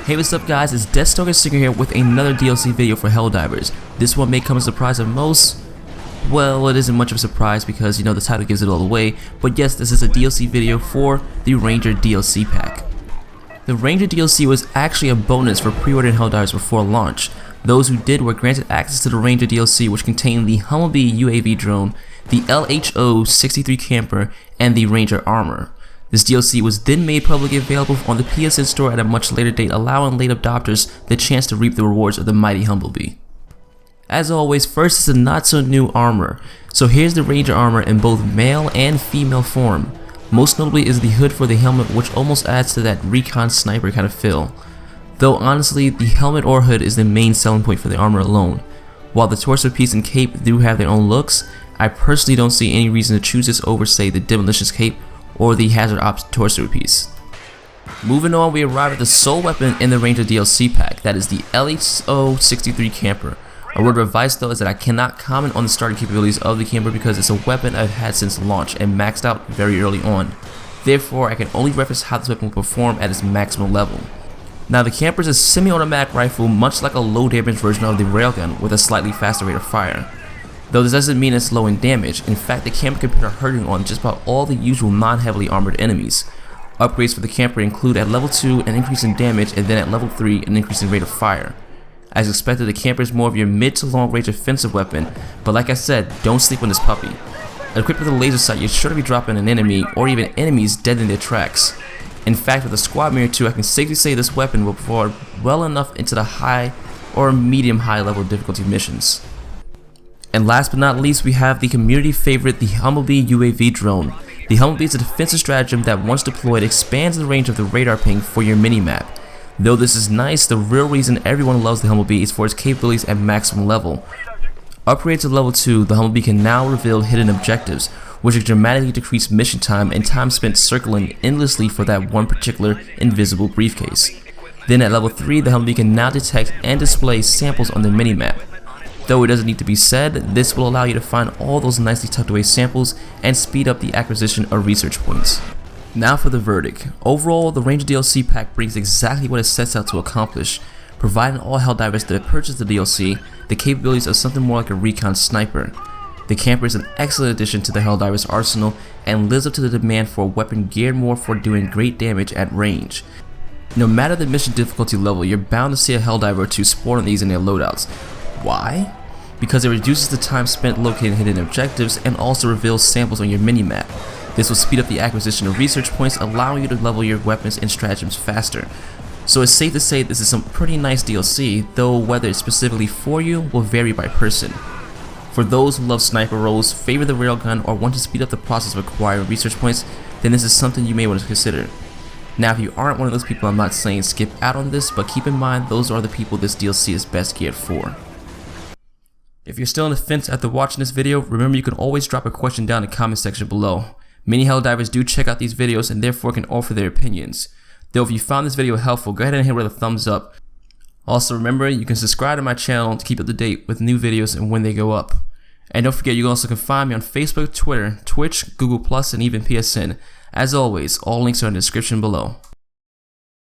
Hey, what's up guys, it's Deathstalker Singer here with another DLC video for Helldivers. This one may come as a surprise of most. Well, it isn't much of a surprise because, the title gives it all away, but yes, this is a DLC video for the Ranger DLC Pack. The Ranger DLC was actually a bonus for pre-ordering Helldivers before launch. Those who did were granted access to the Ranger DLC, which contained the Humblebee UAV drone, the LHO 63 camper, and the Ranger armor. This DLC was then made publicly available on the PSN store at a much later date, allowing late adopters the chance to reap the rewards of the mighty Humblebee. As always, first is the not so new armor. So here's the Ranger armor in both male and female form. Most notably is the hood for the helmet, which almost adds to that recon sniper kind of feel. Though honestly, the helmet or hood is the main selling point for the armor alone. While the torso piece and cape do have their own looks, I personally don't see any reason to choose this over, say, the Demolition's cape or the Hazard Ops torso piece. Moving on, we arrive at the sole weapon in the Ranger DLC pack, that is the LHO 63 camper. A word of advice though is that I cannot comment on the starting capabilities of the camper because it's a weapon I've had since launch and maxed out very early on. Therefore, I can only reference how this weapon will perform at its maximum level. Now, the camper is a semi-automatic rifle, much like a low damage version of the railgun with a slightly faster rate of fire. Though this doesn't mean it's low in damage, in fact the camper can put a hurting on just about all the usual non-heavily armored enemies. Upgrades for the camper include at level 2 an increase in damage and then at level 3 an increase in rate of fire. As expected, the camper is more of your mid to long range offensive weapon, but like I said, don't sleep on this puppy. Equipped with a laser sight, you're sure to be dropping an enemy or even enemies dead in their tracks. In fact, with a squad mirror too, I can safely say this weapon will perform well enough into the high or medium high level difficulty missions. And last but not least, we have the community favorite, the Humblebee UAV drone. The Humblebee is a defensive stratagem that once deployed expands the range of the radar ping for your minimap. Though this is nice, the real reason everyone loves the Humblebee is for its capabilities at maximum level. Upgrades to level 2, the Humblebee can now reveal hidden objectives, which will dramatically decrease mission time and time spent circling endlessly for that one particular invisible briefcase. Then at level 3, the Humblebee can now detect and display samples on the minimap. Though it doesn't need to be said, this will allow you to find all those nicely tucked away samples and speed up the acquisition of research points. Now for the verdict. Overall, the Ranger DLC pack brings exactly what it sets out to accomplish, providing all Helldivers that purchase the DLC the capabilities of something more like a recon sniper. The camper is an excellent addition to the Helldivers arsenal and lives up to the demand for a weapon geared more for doing great damage at range. No matter the mission difficulty level, you're bound to see a Helldiver or two sport on these in their loadouts. Why? Because it reduces the time spent locating hidden objectives and also reveals samples on your minimap. This will speed up the acquisition of research points, allowing you to level your weapons and stratagems faster. So it's safe to say this is some pretty nice DLC, though whether it's specifically for you will vary by person. For those who love sniper roles, favor the railgun, or want to speed up the process of acquiring research points, then this is something you may want to consider. Now, if you aren't one of those people, I'm not saying skip out on this, but keep in mind those are the people this DLC is best geared for. If you're still on the fence after watching this video, remember you can always drop a question down in the comment section below. Many Helldivers do check out these videos and therefore can offer their opinions. Though if you found this video helpful, go ahead and hit it with a thumbs up. Also remember, you can subscribe to my channel to keep up to date with new videos and when they go up. And don't forget, you also can find me on Facebook, Twitter, Twitch, Google+, and even PSN. As always, all links are in the description below.